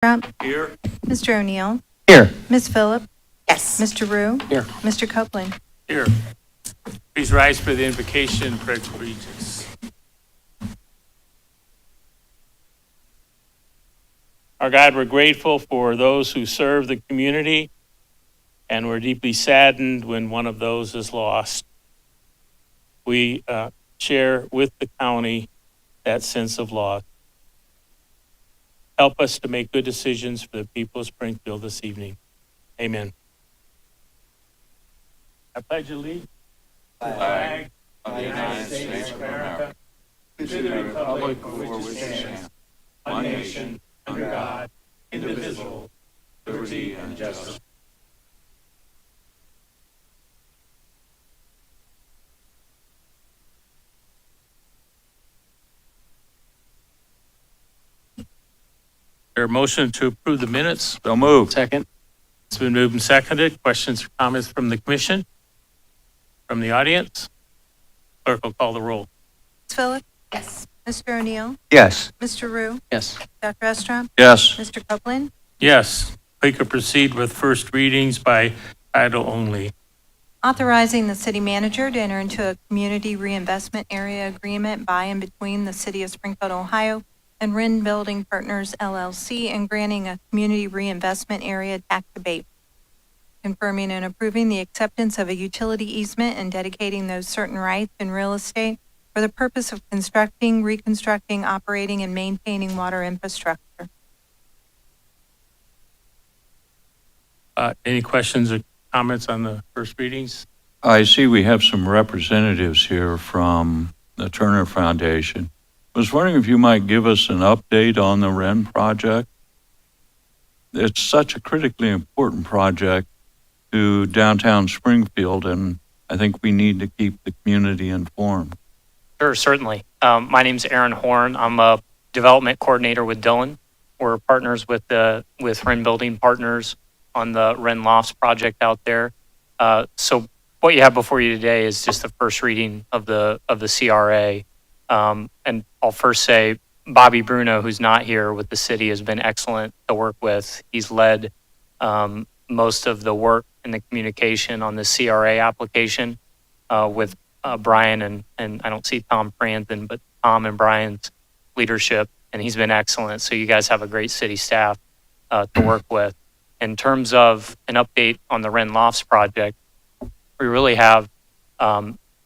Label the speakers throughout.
Speaker 1: Trump,
Speaker 2: Here.
Speaker 1: Mr. O'Neill,
Speaker 3: Here.
Speaker 1: Ms. Phillip,
Speaker 4: Yes.
Speaker 1: Mr. Rue,
Speaker 3: Here.
Speaker 1: Mr. Copeland.
Speaker 2: Here. Please rise for the invocation, pledge of allegiance. Our God, we're grateful for those who serve the community, and we're deeply saddened when one of those is lost. We share with the county that sense of loss. Help us to make good decisions for the people of Springfield this evening. Amen. I pledge allegiance to the flag of the United States of America, to the republic for which it stands, one nation, under God, indivisible, liberty and justice. There a motion to approve the minutes?
Speaker 3: So moved.
Speaker 2: Second. It's been moved and seconded. Questions or comments from the commission? From the audience? Clerk will call the roll.
Speaker 1: Ms. Phillip,
Speaker 4: Yes.
Speaker 1: Mr. O'Neill,
Speaker 3: Yes.
Speaker 1: Mr. Rue,
Speaker 3: Yes.
Speaker 1: Dr. Estrop,
Speaker 3: Yes.
Speaker 1: Mr. Copeland.
Speaker 2: Yes, we could proceed with first readings by title only.
Speaker 1: Authorizing the city manager to enter into a community reinvestment area agreement by and between the city of Springfield, Ohio and Wren Building Partners LLC and granting a community reinvestment area tax abatement. Confirming and approving the acceptance of a utility easement and dedicating those certain rights in real estate for the purpose of constructing, reconstructing, operating, and maintaining water infrastructure.
Speaker 2: Any questions or comments on the first readings?
Speaker 3: I see we have some representatives here from the Turner Foundation. I was wondering if you might give us an update on the Wren project. It's such a critically important project to downtown Springfield, and I think we need to keep the community informed.
Speaker 5: Sure, certainly. My name's Aaron Horn. I'm a development coordinator with Dylan. We're partners with Wren Building Partners on the Wren Lofts project out there. So what you have before you today is just the first reading of the CRA. And I'll first say Bobby Bruno, who's not here with the city, has been excellent to work with. He's led most of the work and the communication on the CRA application with Brian and I don't see Tom Franzen, but Tom and Brian's leadership, and he's been excellent. So you guys have a great city staff to work with. In terms of an update on the Wren Lofts project, we really have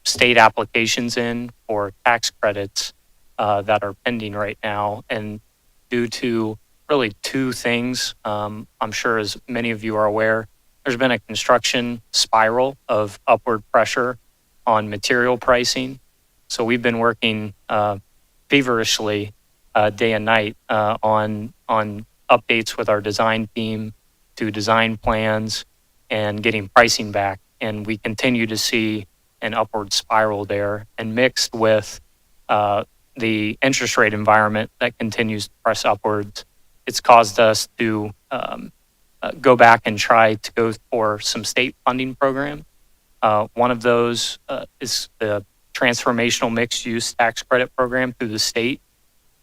Speaker 5: state applications in for tax credits that are pending right now. And due to really two things, I'm sure as many of you are aware, there's been a construction spiral of upward pressure on material pricing. So we've been working feverishly day and night on updates with our design team to design plans and getting pricing back. And we continue to see an upward spiral there, and mixed with the interest rate environment that continues to press upwards, it's caused us to go back and try to go for some state funding programs. One of those is the Transformational Mixed Use Tax Credit Program through the state.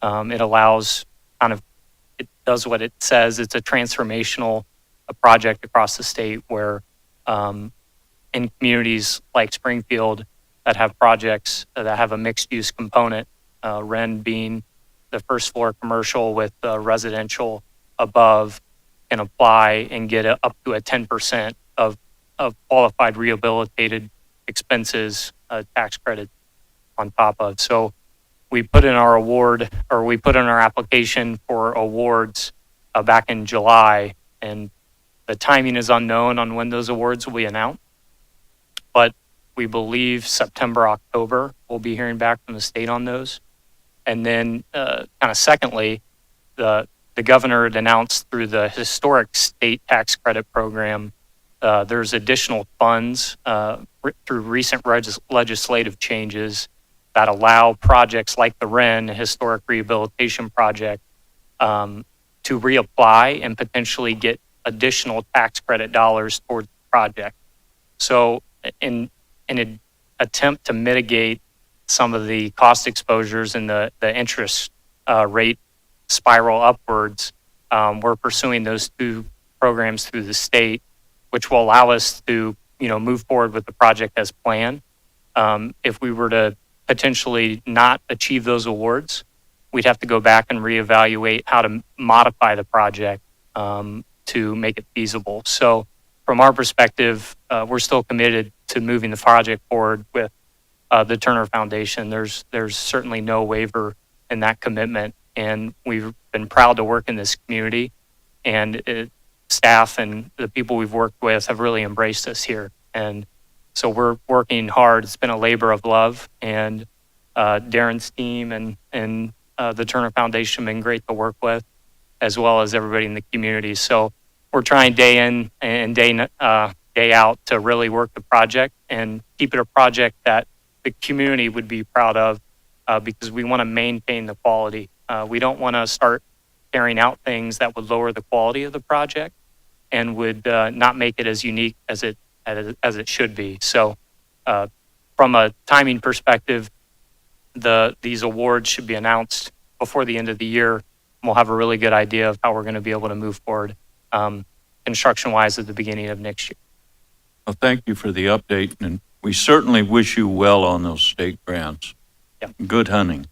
Speaker 5: It allows it does what it says. It's a transformational project across the state where in communities like Springfield that have projects that have a mixed use component, Wren being the first floor commercial with residential above, can apply and get up to a 10% of qualified rehabilitated expenses tax credit on top of. So we put in our application for awards back in July, and the timing is unknown on when those awards will be announced. But we believe September, October, we'll be hearing back from the state on those. And then secondly, the governor had announced through the historic state tax credit program, there's additional funds through recent legislative changes that allow projects like the Wren Historic Rehabilitation Project to reapply and potentially get additional tax credit dollars towards the project. So in an attempt to mitigate some of the cost exposures and the interest rate spiral upwards, we're pursuing those two programs through the state, which will allow us to, move forward with the project as planned. If we were to potentially not achieve those awards, we'd have to go back and reevaluate how to modify the project to make it feasible. So from our perspective, we're still committed to moving the project forward with the Turner Foundation. There's certainly no waiver in that commitment, and we've been proud to work in this community, and staff and the people we've worked with have really embraced us here. And so we're working hard. It's been a labor of love, and Darren's team and the Turner Foundation have been great to work with, as well as everybody in the community. So we're trying day in and day out to really work the project and keep it a project that the community would be proud of, because we want to maintain the quality. We don't want to start carrying out things that would lower the quality of the project and would not make it as unique as it should be. So from a timing perspective, these awards should be announced before the end of the year. And we'll have a really good idea of how we're going to be able to move forward construction-wise at the beginning of next year.
Speaker 3: Well, thank you for the update, and we certainly wish you well on those state grants.
Speaker 5: Yeah.
Speaker 3: Good hunting.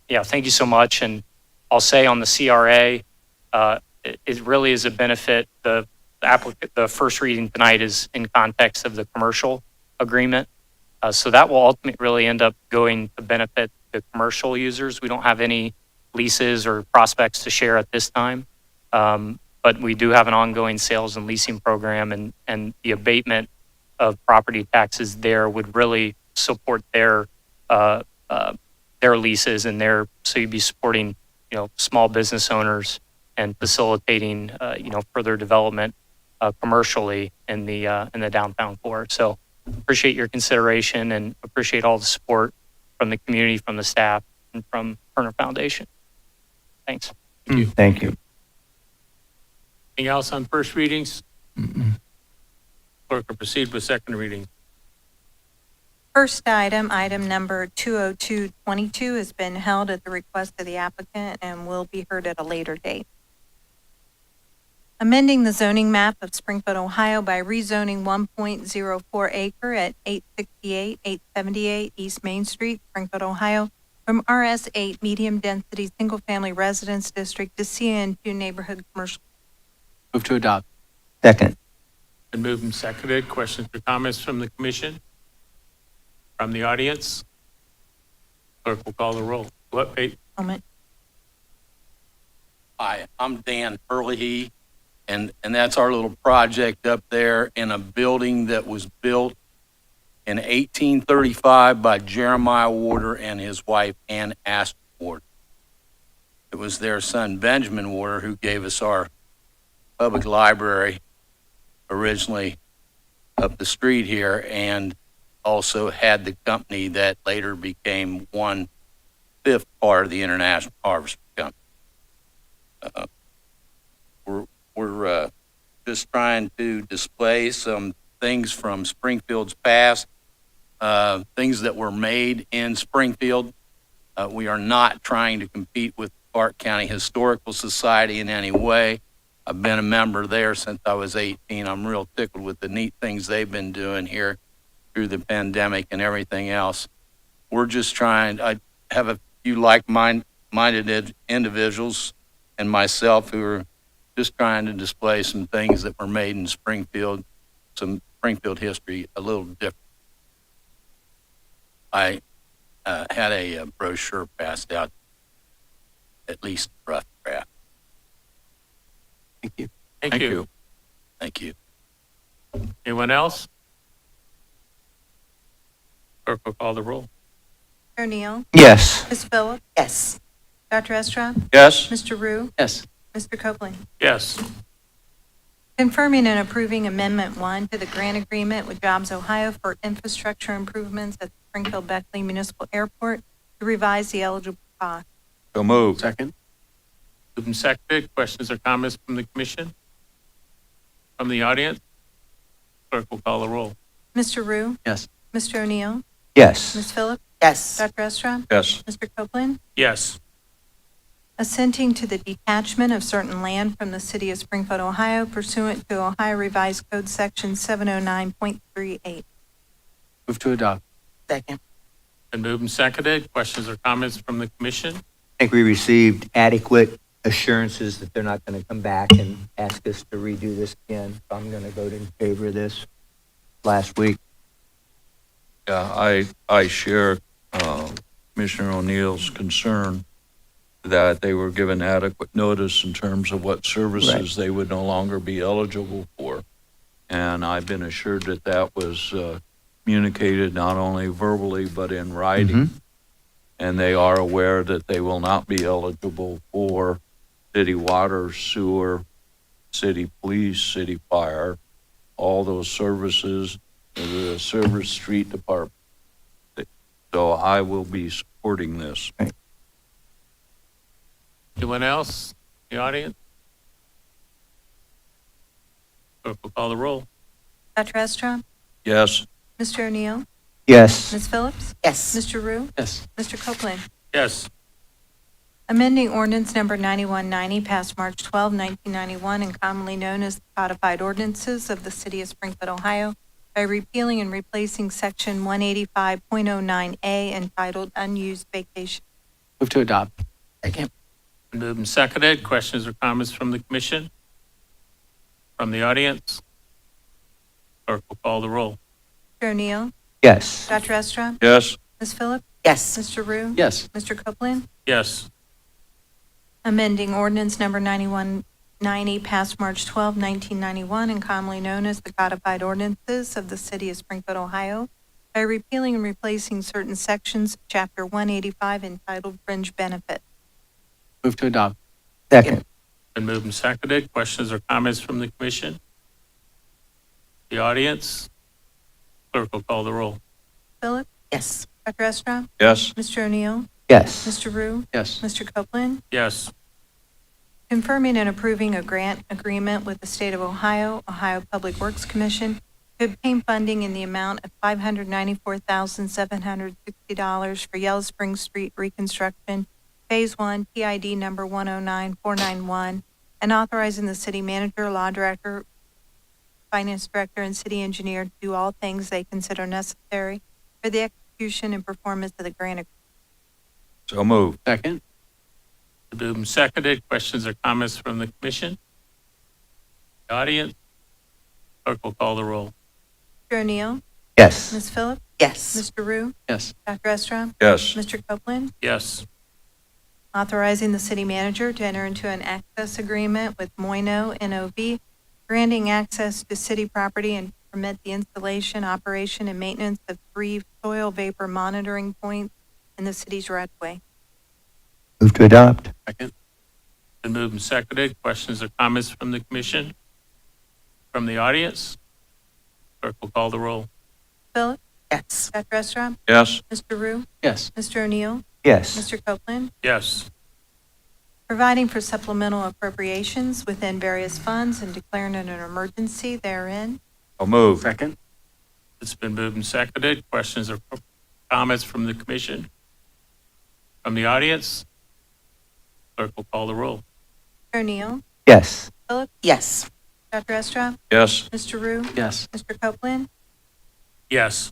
Speaker 5: Yeah, thank you so much. And I'll say on the CRA, it really is a benefit. The first reading tonight is in context of the commercial agreement. So that will ultimately really end up going to benefit the commercial users. We don't have any leases or prospects to share at this time. But we do have an ongoing sales and leasing program, and the abatement of property taxes there would really support their leases and so you'd be supporting, small business owners and facilitating, further development commercially in the downtown core. So appreciate your consideration and appreciate all the support from the community, from the staff, and from Turner Foundation. Thanks.
Speaker 4: Thank you.
Speaker 2: Anything else on first readings? Clerk will proceed with second reading.
Speaker 1: First item number 20222, has been held at the request of the applicant and will be heard at a later date. Amending the zoning map of Springfield, Ohio by rezoning 1.04 acre at 868, 878 East Main Street, Springfield, Ohio, from RS8 Medium Density Single Family Residence District to CN2 Neighborhood Commercial.
Speaker 4: Move to adopt. Second.
Speaker 2: Been moved and seconded. Questions or comments from the commission? From the audience? Clerk will call the roll.
Speaker 1: Moment.
Speaker 6: Hi, I'm Dan Hurley, and that's our little project up there in a building that was built in 1835 by Jeremiah Warder and his wife, Ann Astor Warder. It was their son, Benjamin Warder, who gave us our public library originally up the street here, and also had the company that later became 1/5 part of the International Harvest Company. We're just trying to display some things from Springfield's past, things that were made in Springfield. We are not trying to compete with Clark County Historical Society in any way. I've been a member there since I was 18. I'm real tickled with the neat things they've been doing here through the pandemic and everything else. We're just trying, I have a few like-minded individuals and myself who are just trying to display some things that were made in Springfield, some Springfield history a little different. I had a brochure passed out, at least a rough draft.
Speaker 4: Thank you.
Speaker 2: Thank you.
Speaker 6: Thank you.
Speaker 2: Anyone else? Clerk will call the roll.
Speaker 1: O'Neill,
Speaker 4: Yes.
Speaker 1: Ms. Phillips,
Speaker 7: Yes.
Speaker 1: Dr. Estrad,
Speaker 3: Yes.
Speaker 1: Mr. Rue,
Speaker 4: Yes.
Speaker 1: Mr. Copeland.
Speaker 2: Yes.
Speaker 1: Confirming and approving Amendment 1 to the grant agreement with Jobs Ohio for infrastructure improvements at the Springfield Beckley Municipal Airport to revise the eligible cost.
Speaker 3: So moved.
Speaker 4: Second.
Speaker 2: Moved and seconded. Questions or comments from the commission? From the audience? Clerk will call the roll.
Speaker 1: Mr. Rue,
Speaker 4: Yes.
Speaker 1: Mr. O'Neill,
Speaker 4: Yes.
Speaker 1: Ms. Phillips,
Speaker 7: Yes.
Speaker 1: Dr. Estrad,
Speaker 3: Yes.
Speaker 1: Mr. Copeland.
Speaker 2: Yes.
Speaker 1: assenting to the detachment of certain land from the city of Springfield, Ohio pursuant to Ohio Revised Code Section 709.38.
Speaker 4: Move to adopt.
Speaker 7: Second.
Speaker 2: Been moved and seconded. Questions or comments from the commission?
Speaker 8: I think we received adequate assurances that they're not going to come back and ask us to redo this again. So I'm going to vote in favor of this last week.
Speaker 3: Yeah, I share Commissioner O'Neill's concern that they were given adequate notice in terms of what services they would no longer be eligible for. And I've been assured that that was communicated not only verbally but in writing. And they are aware that they will not be eligible for city water, sewer, city police, city fire, all those services, the Service Street Department. So I will be supporting this.
Speaker 2: Anyone else in the audience? Clerk will call the roll.
Speaker 1: Dr. Estra,
Speaker 3: Yes.
Speaker 1: Mr. O'Neill,
Speaker 8: Yes.
Speaker 1: Ms. Phillips,
Speaker 7: Yes.
Speaker 1: Mr. Rue,
Speaker 4: Yes.
Speaker 1: Mr. Copeland.
Speaker 2: Yes.
Speaker 1: Amending ordinance number 9190 passed March 12, 1991, and commonly known as the codified ordinances of the city of Springfield, Ohio, by repealing and replacing section 185.09A entitled Unused Vacation.
Speaker 4: Move to adopt.
Speaker 7: Second.
Speaker 2: Been moved and seconded. Questions or comments from the commission? From the audience? Clerk will call the roll.
Speaker 1: Mr. O'Neill,
Speaker 8: Yes.
Speaker 1: Dr. Estra,
Speaker 3: Yes.
Speaker 1: Ms. Phillips,
Speaker 7: Yes.
Speaker 1: Mr. Rue,
Speaker 4: Yes.
Speaker 1: Mr. Copeland.
Speaker 2: Yes.
Speaker 1: Amending ordinance number 9190 passed March 12, 1991, and commonly known as the codified ordinances of the city of Springfield, Ohio, by repealing and replacing certain sections of chapter 185 entitled Fringe Benefit.
Speaker 4: Move to adopt.
Speaker 8: Second.
Speaker 2: Been moved and seconded. Questions or comments from the commission? The audience? Clerk will call the roll.
Speaker 1: Phillips,
Speaker 7: Yes.
Speaker 1: Dr. Estra,
Speaker 3: Yes.
Speaker 1: Mr. O'Neill,
Speaker 8: Yes.
Speaker 1: Mr. Rue,
Speaker 4: Yes.
Speaker 1: Mr. Copeland.
Speaker 2: Yes.
Speaker 1: Confirming and approving a grant agreement with the state of Ohio, Ohio Public Works Commission, to obtain funding in the amount of $594,760 for Yellow Spring Street reconstruction, Phase 1, PID number 109491, and authorizing the city manager, law director, finance director, and city engineer to do all things they consider necessary for the execution and performance of the grant agreement.
Speaker 3: So moved.
Speaker 4: Second.
Speaker 2: Been moved and seconded. Questions or comments from the commission? The audience? Clerk will call the roll.
Speaker 1: Mr. O'Neill,
Speaker 8: Yes.
Speaker 1: Ms. Phillips,
Speaker 7: Yes.
Speaker 1: Mr. Rue,
Speaker 4: Yes.
Speaker 1: Dr. Estra,
Speaker 3: Yes.
Speaker 1: Mr. Copeland.
Speaker 2: Yes.
Speaker 1: Authorizing the city manager to enter into an access agreement with Moino NOV, granting access to city property and permit the installation, operation, and maintenance of 3 soil vapor monitoring points in the city's right-of-way.
Speaker 8: Move to adopt.
Speaker 4: Second.
Speaker 2: Been moved and seconded. Questions or comments from the commission? From the audience? Clerk will call the roll.
Speaker 1: Phillips,
Speaker 7: Yes.
Speaker 1: Dr. Estra,
Speaker 3: Yes.
Speaker 1: Mr. Rue,
Speaker 4: Yes.
Speaker 1: Mr. O'Neill,
Speaker 8: Yes.
Speaker 1: Mr. Copeland.
Speaker 2: Yes.
Speaker 1: Providing for supplemental appropriations within various funds and declaring it an emergency therein.
Speaker 3: So moved.
Speaker 4: Second.
Speaker 2: It's been moved and seconded. Questions or comments from the commission? From the audience? Clerk will call the roll.
Speaker 1: Mr. O'Neill,
Speaker 8: Yes.
Speaker 7: Yes.
Speaker 1: Dr. Estra,
Speaker 3: Yes.
Speaker 1: Mr. Rue,
Speaker 4: Yes.
Speaker 1: Mr. Copeland.
Speaker 2: Yes.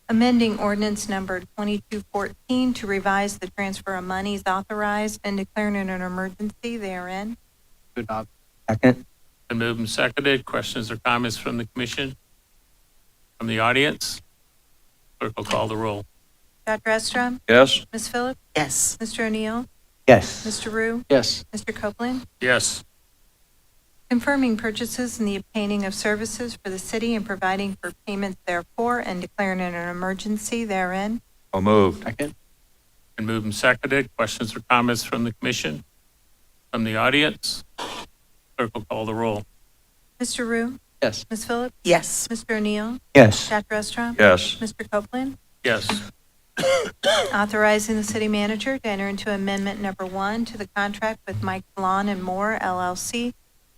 Speaker 1: Amending ordinance number 2214 to revise the transfer of monies authorized and declaring it an emergency therein.
Speaker 4: To adopt.
Speaker 8: Second.
Speaker 2: Been moved and seconded. Questions or comments from the commission? From the audience? Clerk will call the roll.
Speaker 1: Dr. Estra,
Speaker 3: Yes.
Speaker 1: Ms. Phillips,
Speaker 7: Yes.
Speaker 1: Mr. O'Neill,
Speaker 8: Yes.
Speaker 1: Mr. Rue,
Speaker 4: Yes.
Speaker 1: Mr. Copeland.
Speaker 2: Yes.
Speaker 1: Confirming purchases and the obtaining of services for the city and providing for payments therefore and declaring it an emergency therein.
Speaker 3: So moved.
Speaker 4: Second.
Speaker 2: Been moved and seconded. Questions or comments from the commission? From the audience? Clerk will call the roll.
Speaker 1: Mr. Rue,
Speaker 4: Yes.
Speaker 1: Ms. Phillips,
Speaker 7: Yes.
Speaker 1: Mr. O'Neill,
Speaker 8: Yes.
Speaker 1: Dr. Estra,
Speaker 3: Yes.
Speaker 1: Mr. Copeland.
Speaker 2: Yes.
Speaker 1: Authorizing the city manager to enter into amendment number 1 to the contract with Mike Lawn and Moore LLC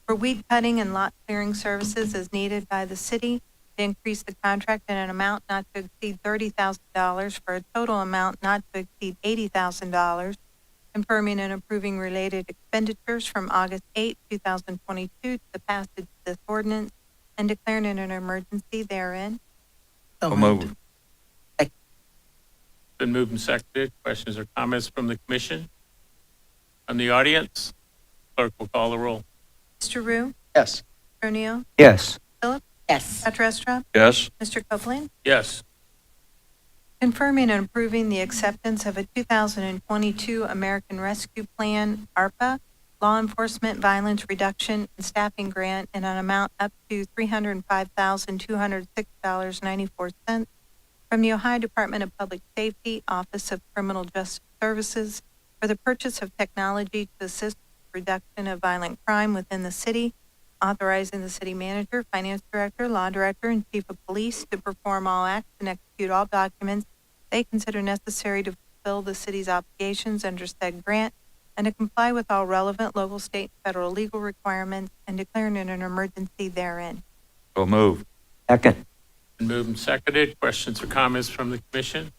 Speaker 1: for weed cutting and lot clearing services as needed by the city to increase the contract in an amount not to exceed $30,000 for a total amount not to exceed $80,000, confirming and approving related expenditures from August 8, 2022 to the passage of this ordinance and declaring it an emergency therein.
Speaker 3: So moved.
Speaker 2: Been moved and seconded. Questions or comments from the commission? From the audience? Clerk will call the roll.
Speaker 1: Mr. Rue?
Speaker 4: Yes.
Speaker 1: Mr. O'Neill?
Speaker 8: Yes.
Speaker 7: Yes.
Speaker 1: Dr. Estrop?
Speaker 3: Yes.
Speaker 1: Mr. Copeland?
Speaker 2: Yes.
Speaker 1: Confirming and approving the acceptance of a 2022 American Rescue Plan, ARPA, Law Enforcement Violence Reduction and Staffing Grant in an amount up to $305,206.94 from the Ohio Department of Public Safety, Office of Criminal Justice Services for the purchase of technology to assist with reduction of violent crime within the city, authorizing the city manager, finance director, law director, and chief of police to perform all acts and execute all documents they consider necessary to fulfill the city's obligations under said grant and to comply with all relevant local, state, and federal legal requirements and declaring it an emergency therein.
Speaker 3: So moved.
Speaker 8: Second.
Speaker 2: Been moved and seconded. Questions or comments from the commission?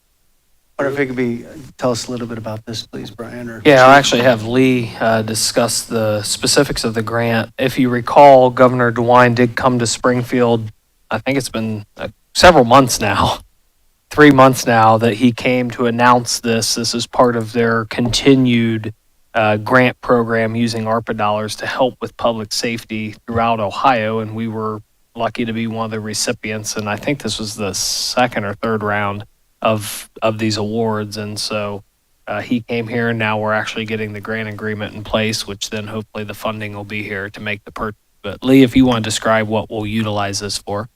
Speaker 4: I wonder if it could tell us a little bit about this, please, Brian, or?
Speaker 9: Yeah, I'll actually have Lee discuss the specifics of the grant. If you recall, Governor DeWine did come to Springfield, I think it's been several months now, 3 months now, that he came to announce this. This is part of their continued grant program using ARPA dollars to help with public safety throughout Ohio, and we were lucky to be one of the recipients, and I think this was the second or third round of these awards, and so he came here, and now we're actually getting the grant agreement in place, which then hopefully the funding will be here to make the purchase. But Lee, if you want to describe what we'll utilize this for.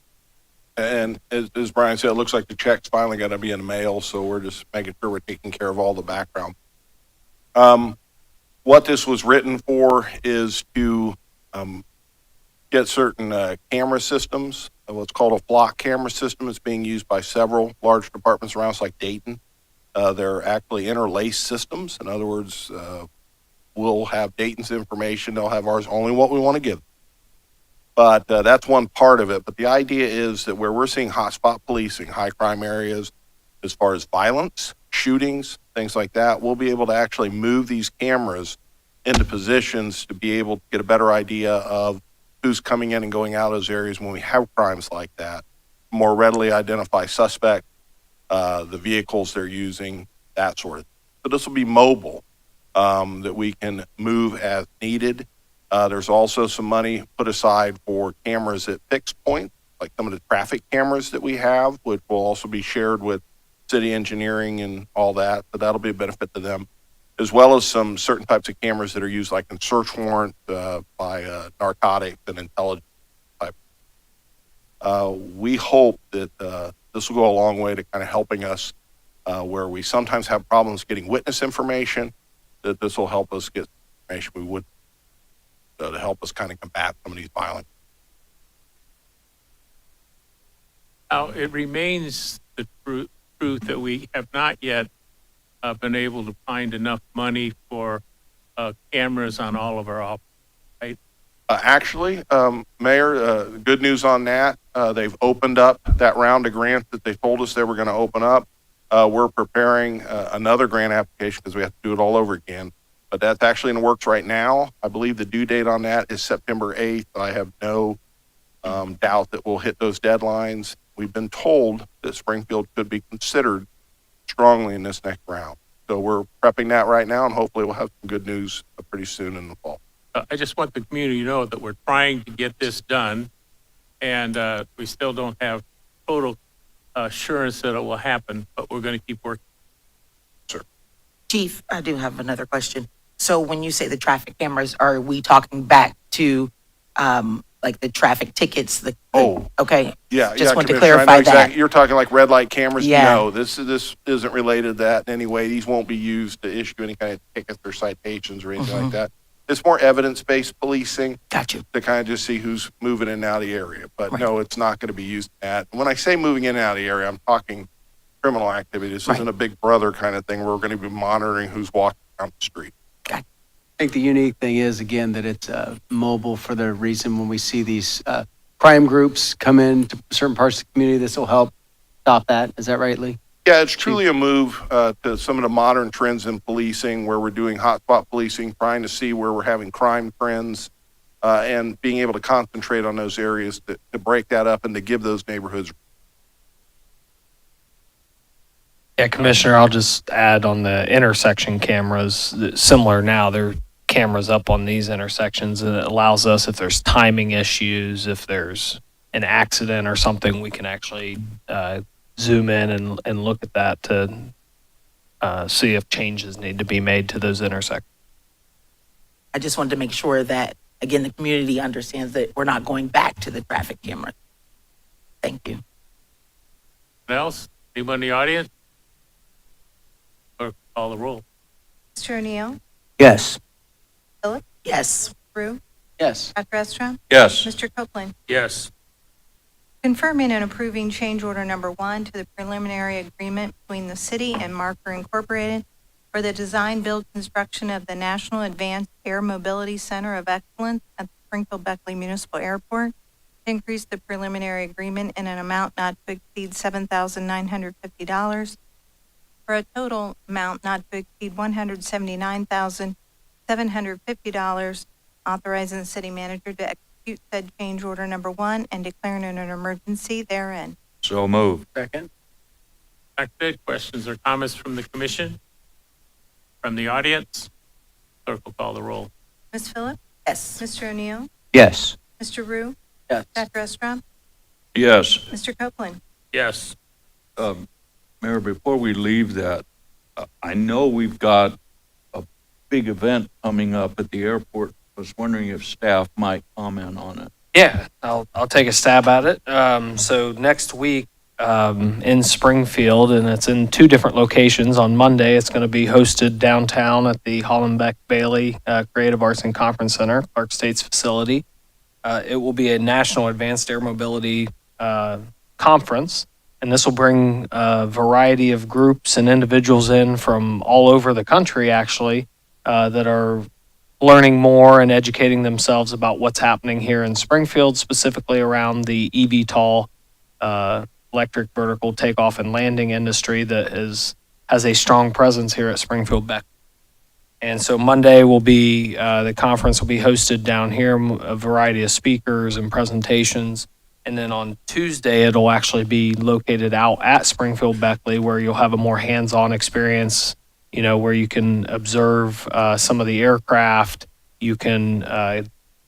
Speaker 10: And as Brian said, it looks like the check's finally going to be in the mail, so we're just making sure we're taking care of all the background. What this was written for is to get certain camera systems. What's called a flock camera system is being used by several large departments around us, like Dayton. They're actually interlaced systems. In other words, we'll have Dayton's information, they'll have ours, only what we want to give. But that's one part of it. But the idea is that where we're seeing hotspot policing, high crime areas, as far as violence, shootings, things like that, we'll be able to actually move these cameras into positions to be able to get a better idea of who's coming in and going out of those areas when we have crimes like that, more readily identify suspects, the vehicles they're using, that sort of thing. So this will be mobile, that we can move as needed. There's also some money put aside for cameras at fixed points, like some of the traffic cameras that we have, which will also be shared with city engineering and all that. So that'll be a benefit to them, as well as some certain types of cameras that are used like in search warrant by narcotics and intelligence type. We hope that this will go a long way to kind of helping us where we sometimes have problems getting witness information, that this will help us get information we would to help us kind of combat some of these violent.
Speaker 2: Now, it remains the truth that we have not yet been able to find enough money for cameras on all of our offices, right?
Speaker 10: Actually, Mayor, good news on that. They've opened up that round of grants that they told us they were going to open up. We're preparing another grant application because we have to do it all over again. But that's actually in the works right now. I believe the due date on that is September 8th. I have no doubt that we'll hit those deadlines. We've been told that Springfield could be considered strongly in this next round. So we're prepping that right now, and hopefully we'll have some good news pretty soon in the fall.
Speaker 2: I just want the community to know that we're trying to get this done, and we still don't have total assurance that it will happen, but we're going to keep working.
Speaker 7: Chief, I do have another question. So when you say the traffic cameras, are we talking back to like the traffic tickets? Okay.
Speaker 10: Yeah.
Speaker 7: Just want to
Speaker 10: Commissioner, I know
Speaker 7: clarify
Speaker 10: exactly.
Speaker 7: that.
Speaker 10: You're talking like red light cameras?
Speaker 7: Yeah.
Speaker 10: No, this isn't related to that in any way. These won't be used to issue any kind of tickets or citations or anything like that. It's more evidence-based policing.
Speaker 7: Got you.
Speaker 10: To kind of just see who's moving in and out of the area. But
Speaker 7: Right.
Speaker 10: no, it's not going to be used in that. When I say moving in and out of the area, I'm talking criminal activity. This
Speaker 7: Right.
Speaker 10: isn't a Big Brother kind of thing where we're going to be monitoring who's walking down the street.
Speaker 4: I think the unique thing is, again, that it's mobile for the reason when we see these crime groups come in to certain parts of the community, this will help stop that. Is that right, Lee?
Speaker 10: Yeah, it's truly a move to some of the modern trends in policing where we're doing hotspot policing, trying to see where we're having crime trends, and being able to concentrate on those areas to break that up and to give those neighborhoods.
Speaker 9: Yeah, Commissioner, I'll just add on the intersection cameras, similar now, there are cameras up on these intersections and it allows us, if there's timing issues, if there's an accident or something, we can actually zoom in and look at that to see if changes need to be made to those intersections.
Speaker 7: I just wanted to make sure that, again, the community understands that we're not going back to the traffic cameras. Thank you.
Speaker 2: Anyone else? Anyone in the audience? Clerk, call the roll.
Speaker 1: Mr. O'Neill,
Speaker 8: Yes.
Speaker 7: Yes.
Speaker 1: Rue,
Speaker 4: Yes.
Speaker 1: Dr. Estra,
Speaker 3: Yes.
Speaker 1: Mr. Copeland.
Speaker 2: Yes.
Speaker 1: Confirming and approving change order number 1 to the preliminary agreement between the city and Marker Incorporated for the design, build, construction of the National Advanced Air Mobility Center of Excellence at the Springfield-Beckley Municipal Airport. To increase the preliminary agreement in an amount not to exceed $7,950 for a total amount not to exceed $179,750, authorizing the city manager to execute said change order number 1 and declaring an emergency therein.
Speaker 3: So moved.
Speaker 4: Second.
Speaker 2: Seconded. Questions or comments from the commission? From the audience? Clerk will call the roll.
Speaker 1: Ms. Phillips?
Speaker 7: Yes.
Speaker 1: Mr. O'Neill?
Speaker 8: Yes.
Speaker 1: Mr. Rue?
Speaker 4: Yes.
Speaker 1: Dr. Estrom?
Speaker 3: Yes.
Speaker 1: Mr. Copeland?
Speaker 2: Yes.
Speaker 3: Mayor, before we leave that, I know we've got a big event coming up at the airport. I was wondering if staff might comment on it.
Speaker 9: Yeah, I'll take a stab at it. So next week in Springfield, and it's in 2 different locations. On Monday, it's going to be hosted downtown at the Hollenbeck Bailey Creative Arts and Conference Center, Clark State's facility. It will be a National Advanced Air Mobility conference, and this will bring a variety of groups and individuals in from all over the country, actually, that are learning more and educating themselves about what's happening here in Springfield, specifically around the eVTOL, electric vertical takeoff and landing industry that has a strong presence here at Springfield Beck. And so Monday will be, the conference will be hosted down here, a variety of speakers and presentations. And then on Tuesday, it'll actually be located out at Springfield Beckley, where you'll have a more hands-on experience, you know, where you can observe some of the aircraft. You can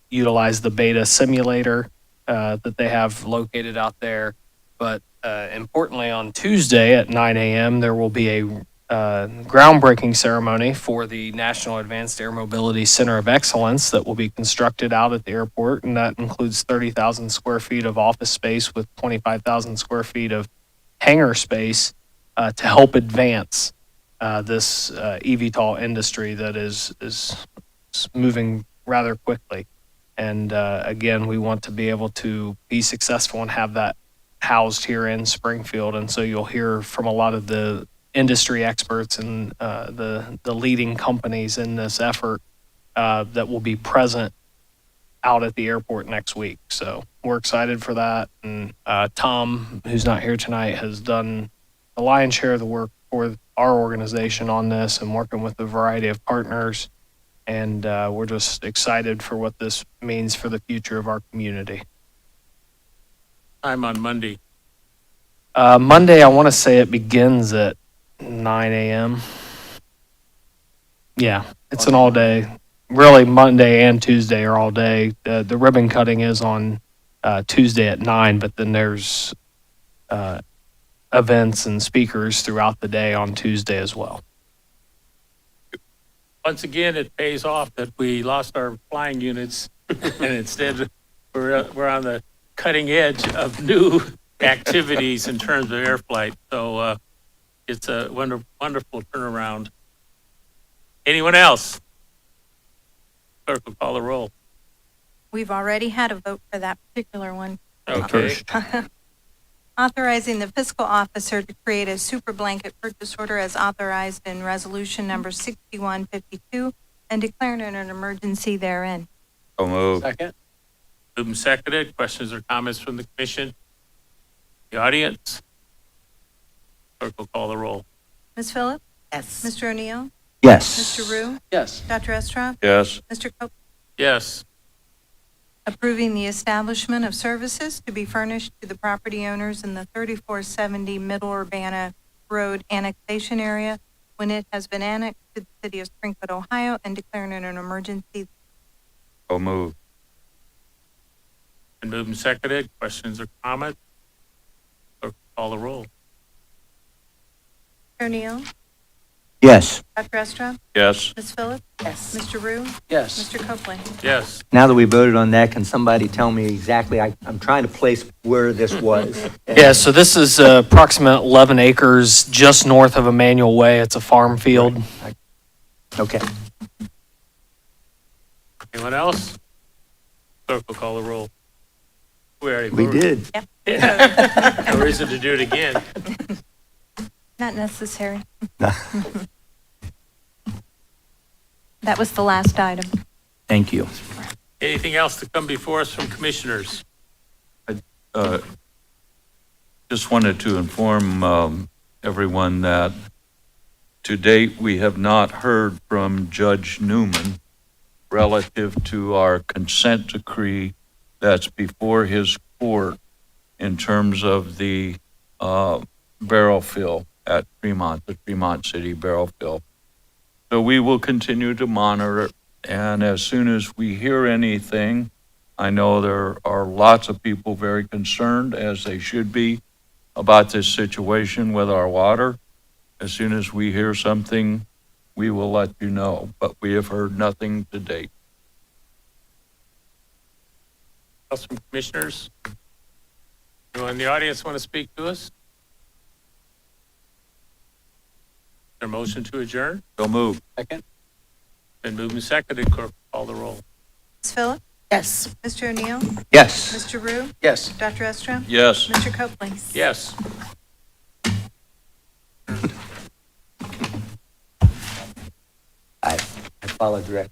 Speaker 9: utilize the beta simulator that they have located out there. But importantly, on Tuesday at 9 a.m., there will be a groundbreaking ceremony for the National Advanced Air Mobility Center of Excellence that will be constructed out at the airport, and that includes 30,000 square feet of office space with 25,000 square feet of hangar space to help advance this eVTOL industry that is moving rather quickly. And again, we want to be able to be successful and have that housed here in Springfield. And so you'll hear from a lot of the industry experts and the leading companies in this effort that will be present out at the airport next week. So we're excited for that. And Tom, who's not here tonight, has done the lion's share of the work for our organization on this and working with a variety of partners. And we're just excited for what this means for the future of our community.
Speaker 2: Time on Monday.
Speaker 9: Monday, I want to say it begins at 9 a.m. Yeah, it's an all day. Really, Monday and Tuesday are all day. The ribbon cutting is on Tuesday at 9, but then there's events and speakers throughout the day on Tuesday as well.
Speaker 2: Once again, it pays off that we lost our flying units and instead we're on the cutting edge of new activities in terms of air flight. So it's a wonderful turnaround. Anyone else? Clerk will call the roll.
Speaker 1: We've already had a vote for that particular one.
Speaker 2: Okay.
Speaker 1: Authorizing the fiscal officer to create a super blanket purchase order as authorized in resolution number 6152 and declaring an emergency therein.
Speaker 3: So moved.
Speaker 4: Second.
Speaker 2: Moved and seconded. Questions or comments from the commission? The audience? Clerk will call the roll.
Speaker 1: Ms. Phillips?
Speaker 7: Yes.
Speaker 1: Mr. O'Neill?
Speaker 8: Yes.
Speaker 1: Mr. Rue?
Speaker 4: Yes.
Speaker 1: Dr. Estrop?
Speaker 3: Yes.
Speaker 1: Mr. Copeland?
Speaker 2: Yes.
Speaker 1: Approving the establishment of services to be furnished to the property owners in the 3470 Middle Urbana Road annexation area when it has been annexed to the city of Springfield, Ohio, and declaring it an emergency.
Speaker 3: So moved.
Speaker 2: Been moved and seconded. Questions or comments? Clerk will call the roll.
Speaker 1: Mr. O'Neill?
Speaker 8: Yes.
Speaker 1: Dr. Estrop?
Speaker 3: Yes.
Speaker 1: Ms. Phillips?
Speaker 7: Yes.
Speaker 1: Mr. Rue?
Speaker 4: Yes.
Speaker 1: Mr. Copeland?
Speaker 2: Yes.
Speaker 8: Now that we voted on that, can somebody tell me exactly, I'm trying to place where this was.
Speaker 9: Yeah, so this is approximate 11 acres just north of Emmanuel Way. It's a farm field.
Speaker 8: Okay.
Speaker 2: Anyone else? Clerk will call the roll. We already
Speaker 8: We
Speaker 2: voted.
Speaker 8: did.
Speaker 2: Yeah. No reason to do it again.
Speaker 1: Not necessary. That was the last item.
Speaker 8: Thank you.
Speaker 2: Anything else to come before us from commissioners?
Speaker 3: Just wanted to inform everyone that to date, we have not heard from Judge Newman relative to our consent decree that's before his court in terms of the barrel fill at Fremont, the Fremont City barrel fill. So we will continue to monitor it, and as soon as we hear anything, I know there are lots of people very concerned, as they should be, about this situation with our water. As soon as we hear something, we will let you know, but we have heard nothing to date.
Speaker 2: Else from commissioners? Anyone in the audience want to speak to us? Their motion to adjourn?
Speaker 3: So move.
Speaker 4: Second?
Speaker 2: Been moved and seconded. Clerk will call the roll.
Speaker 1: Ms. Phillips?
Speaker 7: Yes.
Speaker 1: Mr. O'Neill?
Speaker 8: Yes.
Speaker 1: Mr. Rue?
Speaker 4: Yes.
Speaker 1: Dr. Estrop?
Speaker 3: Yes.
Speaker 1: Mr. Copeland?
Speaker 2: Yes.
Speaker 8: I follow direct.